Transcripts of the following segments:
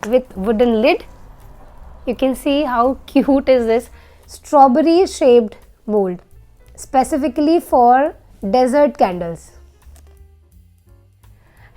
with wooden lid. You can see how cute is this strawberry shaped mold, specifically for desert candles.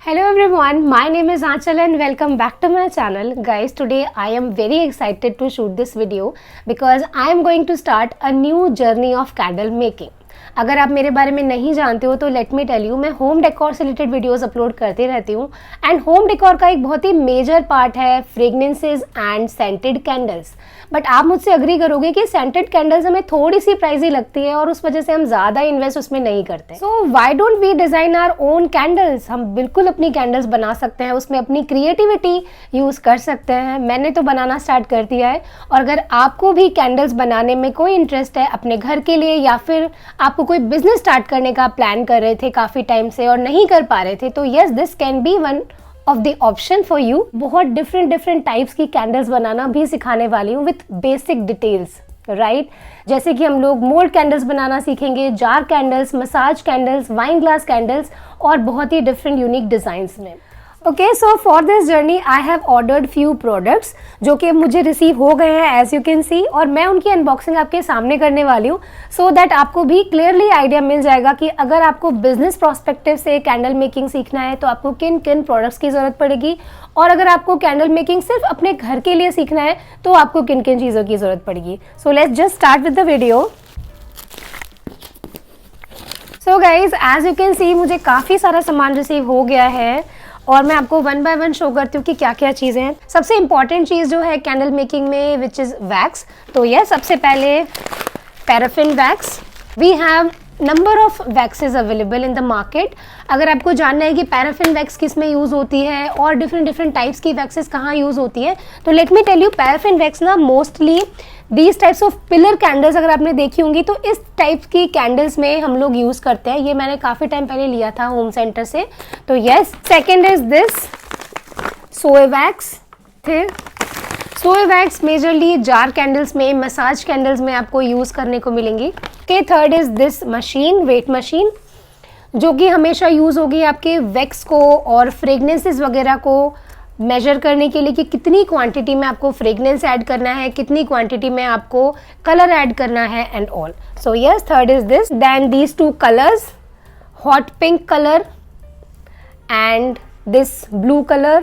Hello everyone, my name is Aanchal and welcome back to my channel. Guys, today I am very excited to shoot this video because I am going to start a new journey of candle making. अगर आप मेरे बारे में नहीं जानते हो तो let me tell you, मैं होम डेकोर से रिलेटेड वीडियोस अपलोड करती रहती हूँ एंड होम डेकोर का एक बहुत ही मेजर पार्ट है fragrances and scented candles. But आप मुझसे अग्री करोगे कि सेंटेड कैंडल्स हमें थोड़ी सी प्राइजी लगती है और उस वजह से हम ज़्यादा इन्वेस्ट उसमें नहीं करते. So why don't we design our own candles. हम बिल्कुल अपनी कैंडल्स बना सकते हैं, उसमें अपनी क्रिएटिविटी यूज़ कर सकते हैं. मैंने तो बनाना स्टार्ट कर दिया है और अगर आपको भी कैंडल्स बनाने में कोई इंटरेस्ट है अपने घर के लिए या फिर आपको कोई बिजनेस स्टार्ट करने का प्लान कर रहे थे काफ़ी टाइम से और नहीं कर पा रहे थे, तो yes this can be one of the option for you. बहुत डिफरेंट टाइप्स की कैंडल्स बनाना भी सिखाने वाली हूँ विथ बेसिक डिटेल्स, राइट. जैसे कि हम लोग मोल्ड कैंडल्स बनाना सीखेंगे, jar candles, massage candles, wine glass candles और बहुत ही डिफरेंट यूनिक डिज़ाइंस में. Okay, so for this journey I have ordered few products जो कि मुझे रिसीव हो गए हैं एज यू कैन सी, और मैं उनकी अनबॉक्सिंग आपके सामने करने वाली हूँ सो दैट आपको भी क्लियरली आइडिया मिल जाएगा कि अगर आपको बिजनेस प्रोस्पेक्टिव से कैंडल मेकिंग सीखना है तो आपको किन किन प्रोडक्ट्स की ज़रूरत पड़ेगी, और अगर आपको कैंडल मेकिंग सिर्फ अपने घर के लिए सीखना है तो आपको किन किन चीज़ों की ज़रूरत पड़ेगी. So let's just start with the video. So guys, as you can see मुझे काफ़ी सारा सामान रिसीव हो गया है और मैं आपको वन बाय वन शो करती हूँ कि क्या क्या चीज़ें हैं. सबसे इंपॉर्टेंट चीज़ जो है कैंडल मेकिंग में विच इज़ वैक्स. तो यह सबसे पहले paraffin wax. We have number of waxes available in the market. अगर आपको जानना है कि पैराफिन वैक्स किस में यूज़ होती है और डिफरेंट टाइप्स की वैक्सेस कहाँ यूज़ होती है, तो let me tell you, paraffin wax ना mostly these types of pillar candles अगर आपने देखी होंगी तो इस टाइप की कैंडल्स में हम लोग यूज़ करते हैं. ये मैंने काफ़ी टाइम पहले लिया था होम सेंटर से. तो यस, सेकेंड इज दिस सोए वैक्स. फिर सोए वैक्स मेजरली जार कैंडल्स में, मसाज कैंडल्स में आपको यूज़ करने को मिलेंगी. Okay, third is this machine, weight machine, जो कि हमेशा यूज़ होगी आपके वैक्स को और फ्रेगनेंसेस वगैरह को मेजर करने के लिए कि कितनी क्वांटिटी में आपको फ्रेगनेंस ऐड करना है, कितनी क्वांटिटी में आपको कलर ऐड करना है and all. So yes, third is this. Then these two colours, hot pink colour and this blue colour,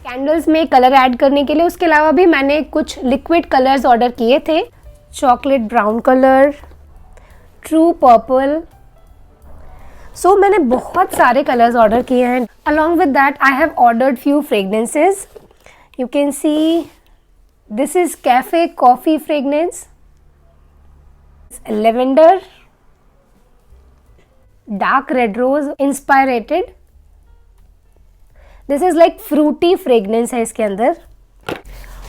candles में कलर ऐड करने के लिए. उसके अलावा भी मैंने कुछ लिक्विड कलर्स ऑर्डर किए थे, chocolate brown colour, true purple. So मैंने बहुत सारे कलर्स ऑर्डर किए हैं. Along with that I have ordered few fragrances. You can see this is cafe coffee fragrance, lavender, dark red rose inspired. This is like fruity fragrance है इसके अंदर.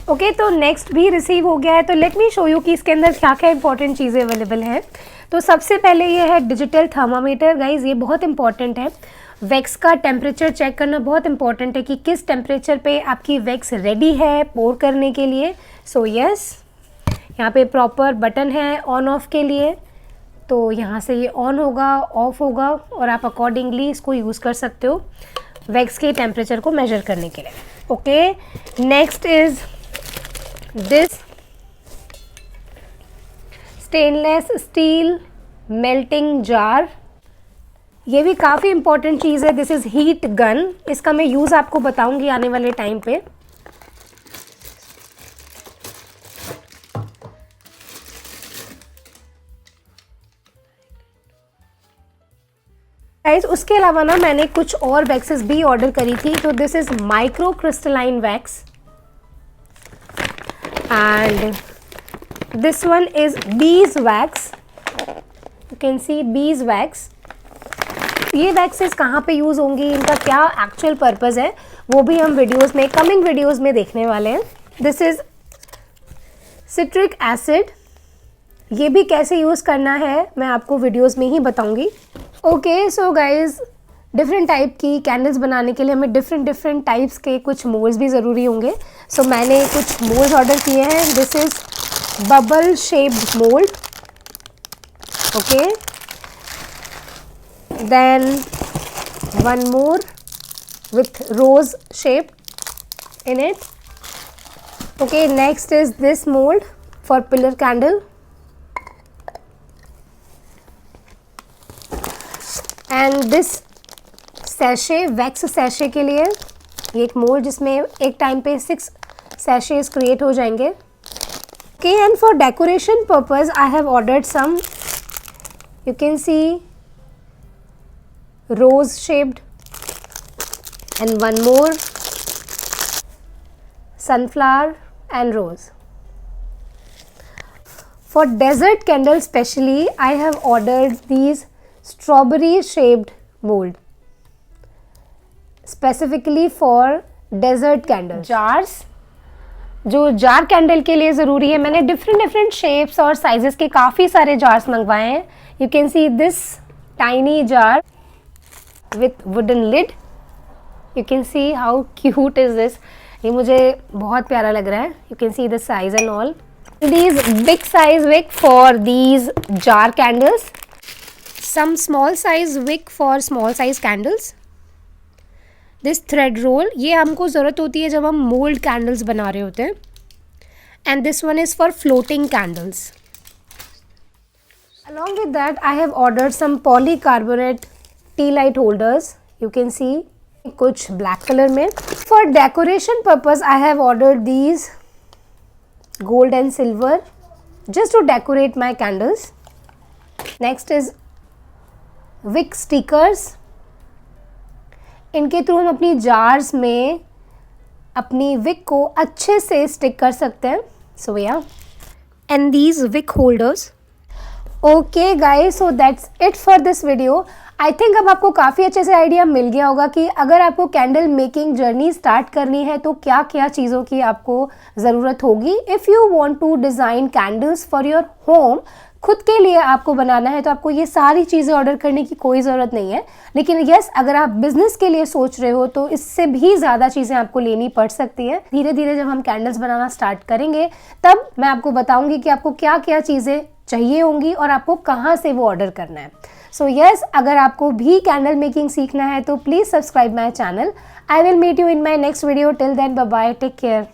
Okay, तो next भी रिसीव हो गया है. तो लेट मी शो यू कि इसके अंदर क्या क्या इंपॉर्टेंट चीज़ें अवेलेबल हैं. तो सबसे पहले ये है डिजिटल थर्मामीटर. गाइज, ये बहुत इंपॉर्टेंट है. वैक्स का टेम्परेचर चेक करना बहुत इंपॉर्टेंट है कि किस टेम्परेचर पे आपकी वैक्स रेडी है पोर करने के लिए. सो यस, यहाँ पे प्रॉपर बटन है ऑन ऑफ के लिए. तो यहाँ से ये ऑन होगा, ऑफ होगा और आप अकॉर्डिंगली इसको यूज़ कर सकते हो वैक्स के टेम्परेचर को मेजर करने के लिए. Okay, next is this stainless steel melting jar. ये भी काफ़ी इंपॉर्टेंट चीज़ है. This is heat gun. इसका मैं यूज़ आपको बताऊंगी आने वाले टाइम पे. गाइस, उसके अलावा ना मैंने कुछ और वैक्सेस भी ऑर्डर करी थी. तो this is micro crystalline wax and this one is beeswax. You can see beeswax. ये वैक्सेस कहाँ पे यूज़ होंगी, इनका क्या एक्चुअल पर्पज़ है, वो भी हम वीडियोस में, कमिंग वीडियोस में देखने वाले हैं. This is citric acid. ये भी कैसे यूज़ करना है मैं आपको वीडियोस में ही बताऊंगी. Okay, so guys, different type की कैंडल्स बनाने के लिए हमें डिफरेंट टाइप्स के कुछ मोल्ड्स भी ज़रूरी होंगे. सो मैंने कुछ मोल्ड्स ऑर्डर किए हैं. This is bubble shaped mould. Okay, then one more with rose shape in it. Okay, next is this mold for pillar candle. And this sachet, wax sachet के लिए ये एक मोल्ड जिसमें एक टाइम पे 6 sachets create हो जाएंगे. Okay, and for decoration purpose I have ordered some, you can see rose shaped, and one more sunflower and rose. For desert candle specially I have ordered these strawberry shaped mold specifically for desert candle. Jars, जो jar candle के लिए ज़रूरी है, मैंने different shapes और sizes के काफ़ी सारे जार्स मंगवाए हैं. You can see this tiny jar with wooden lid. You can see how cute is this. ये मुझे बहुत प्यारा लग रहा है. You can see the size and all. These big size wick for these jar candles, some small size wick for small size candles. This thread roll, ये हमको ज़रूरत होती है जब हम mold candles बना रहे होते हैं. And this one is for floating candles. Along with that, I have ordered some polycarbonate tea light holders. You can see कुछ black color में. For decoration purpose, I have ordered these gold and silver just to decorate my candles. Next is wick stickers. इनके through हम अपनी jars में अपनी Wick को अच्छे से स्टिक कर सकते हैं. So yeah, and these wick holders. Okay guys, so that's it for this video. I think अब आपको काफ़ी अच्छे से आइडिया मिल गया होगा कि अगर आपको कैंडल मेकिंग जर्नी स्टार्ट करनी है तो क्या क्या चीज़ों की आपको ज़रूरत होगी. If you want to design candles for your home, खुद के लिए आपको बनाना है तो आपको ये सारी चीज़ें ऑर्डर करने की कोई ज़रूरत नहीं है. लेकिन यस, अगर आप बिज़नेस के लिए सोच रहे हो तो इससे भी ज़्यादा चीज़ें आपको लेनी पड़ सकती हैं. धीरे धीरे जब हम कैंडल्स बनाना स्टार्ट करेंगे तब मैं आपको बताऊँगी कि आपको क्या क्या चीज़ें चाहिए होंगी और आपको कहाँ से वो ऑर्डर करना है. सो यस, अगर आपको भी कैंडल मेकिंग सीखना है तो please subscribe my channel. I will meet you in my next video. Till then, bye bye, take care.